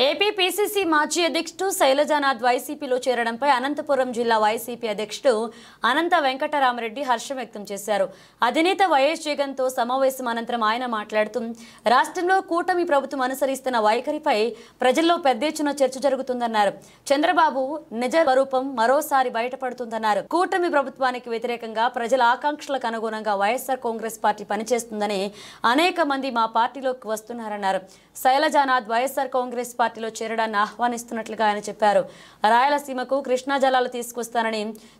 AP PCC మాజీ అధ్యక్షుడు శైలజానాథ్ వైసీపీలో చేరడంపై అనంతపురం జిల్లా వైసీపీ అధ్యక్షుడు అనంత వెంకటరామరెడ్డి హర్షం వ్యక్తం చేశారు. అధినేత వైఎస్ జగన్తో సమావేశం అనంతరం ఆయన మాట్లాడుతూ రాష్ట్రంలో కూటమి ప్రభుత్వం అనుసరిస్తున్న వైఖరిపై ప్రజల్లో పెద్ద ఎత్తున చర్చ జరుగుతుందన్నారు. చంద్రబాబు నిజ స్వరూపం మరోసారి బయటపడుతుందన్నారు. కూటమి ప్రభుత్వానికి వ్యతిరేకంగా ప్రజల ఆకాంక్షలకు అనుగుణంగా వైఎస్ఆర్ కాంగ్రెస్ పార్టీ పనిచేస్తుందని అనేక మంది మా పార్టీలోకి వస్తున్నారన్నారు. శైలజానాథ్ వైఎస్ఆర్ కాంగ్రెస్ పార్టీలో చేరడాన్ని ఆహ్వానిస్తున్నట్లుగా ఆయన చెప్పారు. రాయలసీమకు కృష్ణా జలాలు తీసుకొస్తానని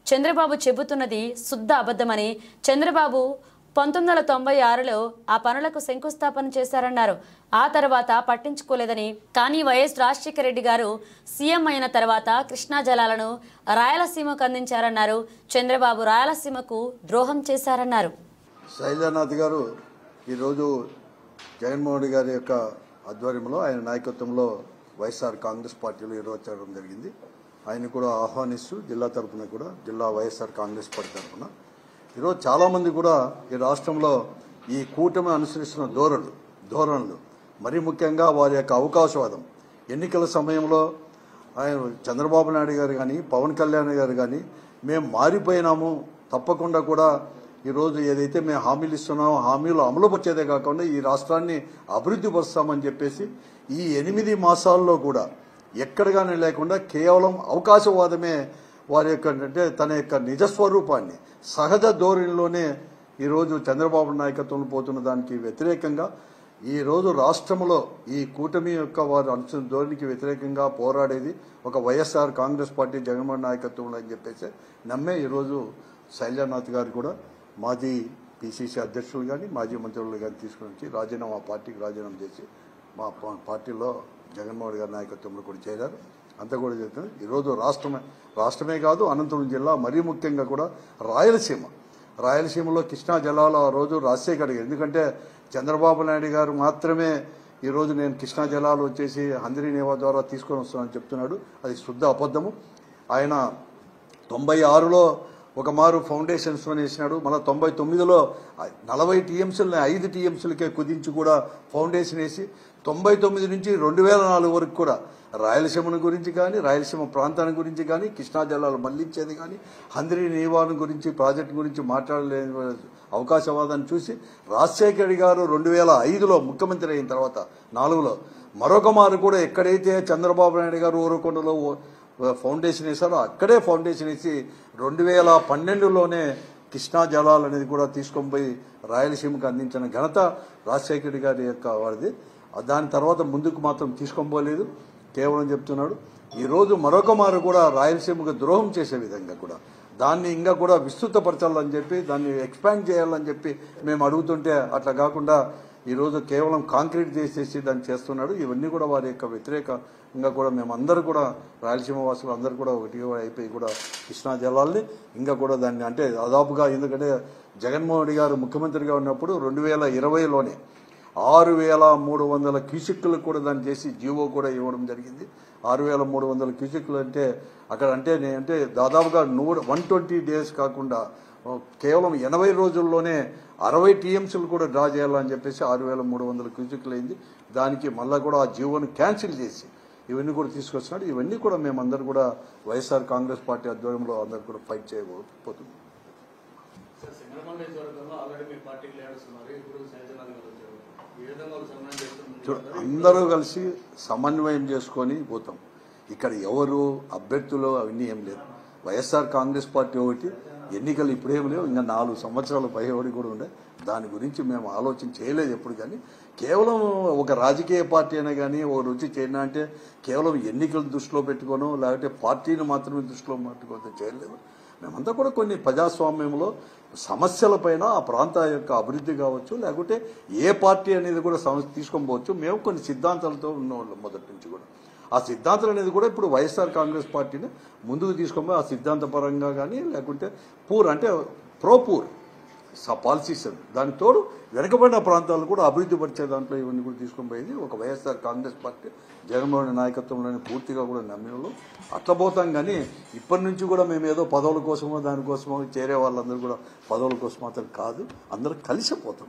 చంద్రబాబు చెబుతున్నది శుద్ధ అబద్ధమని, చంద్రబాబు 1996లో ఆ పనులకు శంకుస్థాపన చేశారన్నారు. ఆ తర్వాత పట్టించుకోలేదని, కానీ వైఎస్ రాజశేఖర రెడ్డి గారు సీఎం అయిన తర్వాత కృష్ణా జలాలను రాయలసీమకు అందించారన్నారు. చంద్రబాబు రాయలసీమకు ద్రోహం చేశారన్నారు. శైలజానాథ్ గారు ఈరోజు జగన్మోహన్ రెడ్డి గారి యొక్క ఆధ్వర్యంలో, ఆయన నాయకత్వంలో వైఎస్ఆర్ కాంగ్రెస్ పార్టీలో ఈరోజు చేరడం జరిగింది. ఆయన కూడా ఆహ్వానిస్తూ జిల్లా తరఫున కూడా, జిల్లా వైఎస్ఆర్ కాంగ్రెస్ పార్టీ తరఫున ఈరోజు చాలామంది కూడా ఈ రాష్ట్రంలో ఈ కూటమి అనుసరిస్తున్న ధోరణులు మరీ ముఖ్యంగా వారి యొక్క అవకాశవాదం, ఎన్నికల సమయంలో ఆయన చంద్రబాబు నాయుడు గారు కానీ, పవన్ కళ్యాణ్ గారు కానీ మేము మారిపోయినాము, తప్పకుండా కూడా ఈరోజు ఏదైతే మేము హామీలు ఇస్తున్నామో హామీలు అమలు పరిచేదే కాకుండా ఈ రాష్ట్రాన్ని అభివృద్ధి పరుస్తామని చెప్పేసి ఈ 8 మాసాల్లో కూడా ఎక్కడగానే లేకుండా కేవలం అవకాశవాదమే వారి యొక్క, అంటే తన యొక్క నిజస్వరూపాన్ని సహజ ధోరణిలోనే ఈరోజు చంద్రబాబు నాయకత్వంలో పోతున్న దానికి వ్యతిరేకంగా ఈరోజు రాష్ట్రంలో ఈ కూటమి యొక్క వారు అనుసరణ ధోరణికి వ్యతిరేకంగా పోరాడేది ఒక వైఎస్ఆర్ కాంగ్రెస్ పార్టీ జగన్మోహన్ నాయకత్వంలో అని చెప్పేసి నమ్మే ఈరోజు శైలజానాథ్ గారు కూడా మాజీ పీసీసీ అధ్యక్షులు కానీ, మాజీ మంత్రులు కానీ తీసుకుని వచ్చి పార్టీకి రాజీనామా చేసి మా పార్టీలో జగన్మోహన్ గారి నాయకత్వంలో కూడా చేరారు. అంతా కూడా చెప్తుంది. ఈరోజు రాష్ట్రమే కాదు, అనంతపురం జిల్లా మరీ ముఖ్యంగా కూడా రాయలసీమలో కృష్ణా జలాలు ఆ రోజు రాజశేఖర్ గారు, ఎందుకంటే చంద్రబాబు నాయుడు గారు మాత్రమే ఈరోజు నేను కృష్ణా జలాలు వచ్చేసి హంద్రీ నేవా ద్వారా తీసుకొని వస్తానని చెప్తున్నాడు. అది శుద్ధ అబద్ధము. ఆయన 96లో ఒక మారు ఫౌండేషన్స్ వేసినాడు. మళ్ళీ 99లో 40 టీఎంసీలని 5 టీఎంసీలకే కుదించి కూడా ఫౌండేషన్ వేసి 99 నుంచి 2004 వరకు కూడా రాయలసీమ గురించి కానీ, రాయలసీమ ప్రాంతాన్ని గురించి కానీ, కృష్ణా జలాలు మళ్లించేది కానీ, హంద్రీ నీవాను గురించి, ప్రాజెక్టు గురించి మాట్లాడలేని అవకాశవాదాన్ని చూసి రాజశేఖర్ గారు 2005లో ముఖ్యమంత్రి అయిన తర్వాత 4లో మరొక మారు కూడా ఎక్కడైతే చంద్రబాబు నాయుడు గారు ఊరకొండలో ఫౌండేషన్ వేశారో అక్కడే ఫౌండేషన్ వేసి 2012లోనే కృష్ణా జలాలు అనేది కూడా తీసుకొని పోయి రాయలసీమకు అందించిన ఘనత రాజశేఖర గారి యొక్క వారిది. దాని తర్వాత ముందుకు మాత్రం తీసుకొని పోలేదు, కేవలం చెప్తున్నాడు. ఈరోజు మరొక మారు కూడా రాయలసీమకు ద్రోహం చేసే విధంగా కూడా దాన్ని ఇంకా కూడా విస్తృతపరచాలని చెప్పి, దాన్ని ఎక్స్పాండ్ చేయాలని చెప్పి మేము అడుగుతుంటే అట్లా కాకుండా ఈరోజు కేవలం కాంక్రీట్ చేసేసి దాన్ని చేస్తున్నాడు. ఇవన్నీ కూడా వారి యొక్క వ్యతిరేకంగా కూడా మేమందరూ కూడా రాయలసీమ వాసులు అందరూ కూడా ఒకటిగా అయిపోయి కూడా కృష్ణా జలాల్ని ఇంకా కూడా దాన్ని, అంటే దాదాపుగా, ఎందుకంటే జగన్మోహన్ రెడ్డి గారు ముఖ్యమంత్రిగా ఉన్నప్పుడు 2020లోనే 6300 క్యూసెక్కులకు కూడా దాన్ని చేసి జీవో కూడా ఇవ్వడం జరిగింది. 6300 క్యూసెక్కులు అంటే అక్కడ అంటే దాదాపుగా 120 డేస్ కాకుండా కేవలం 80 రోజుల్లోనే 60 టీఎంసీలు కూడా డ్రా చేయాలని చెప్పేసి 6300 క్యూసెక్కులు అయింది. దానికి మళ్ళీ కూడా ఆ జీవోను క్యాన్సిల్ చేసి ఇవన్నీ కూడా తీసుకొస్తున్నాడు. ఇవన్నీ కూడా మేమందరూ కూడా వైఎస్ఆర్ కాంగ్రెస్ పార్టీ ఆధ్వర్యంలో అందరూ కూడా ఫైట్ చేయబోతున్నాం. అందరూ కలిసి సమన్వయం చేసుకొని పోతాం. ఇక్కడ ఎవరు అభ్యర్థులు అవన్నీ ఏం లేదు. వైఎస్ఆర్ కాంగ్రెస్ పార్టీ ఒకటి, ఎన్నికలు ఇప్పుడేం లేవు, ఇంకా 4 సంవత్సరాల పైబడి కూడా ఉండే, దాని గురించి మేము ఆలోచన చేయలేదు ఎప్పుడు. కానీ కేవలం ఒక రాజకీయ పార్టీ అయినా కానీ ఒక రుచి చేయనా అంటే కేవలం ఎన్నికలు దృష్టిలో పెట్టుకోను, లేకపోతే పార్టీని మాత్రమే దృష్టిలో పెట్టుకోవడం చేయలేదు. మేమంతా కూడా కొన్ని ప్రజాస్వామ్యంలో సమస్యలపైన ఆ ప్రాంత యొక్క అభివృద్ధి కావచ్చు, లేకపోతే ఏ పార్టీ అనేది కూడా తీసుకొని పోవచ్చు. మేము కొన్ని సిద్ధాంతాలతో ఉన్నవాళ్ళం మొదటి నుంచి కూడా. ఆ సిద్ధాంతాలు అనేది కూడా ఇప్పుడు వైఎస్ఆర్ కాంగ్రెస్ పార్టీని ముందుకు తీసుకొని ఆ సిద్ధాంతపరంగా కానీ, లేకుంటే పూర్ పాలసీస్, దానికి తోడు వెనుకబడిన ప్రాంతాలను కూడా అభివృద్ధి పరిచే దాంట్లో ఇవన్నీ కూడా తీసుకొని పోయింది ఒక వైఎస్ఆర్ కాంగ్రెస్ పార్టీ జగన్మోహన్ నాయకత్వంలోనే పూర్తిగా కూడా నమ్మినలో అట్లా పోతాం. కానీ ఇప్పటి నుంచి కూడా మేము ఏదో పదవుల కోసమో దానికోసమో చేరే వాళ్ళందరూ కూడా పదవుల కోసం మాత్రం కాదు, అందరూ కలిసిపోతాం.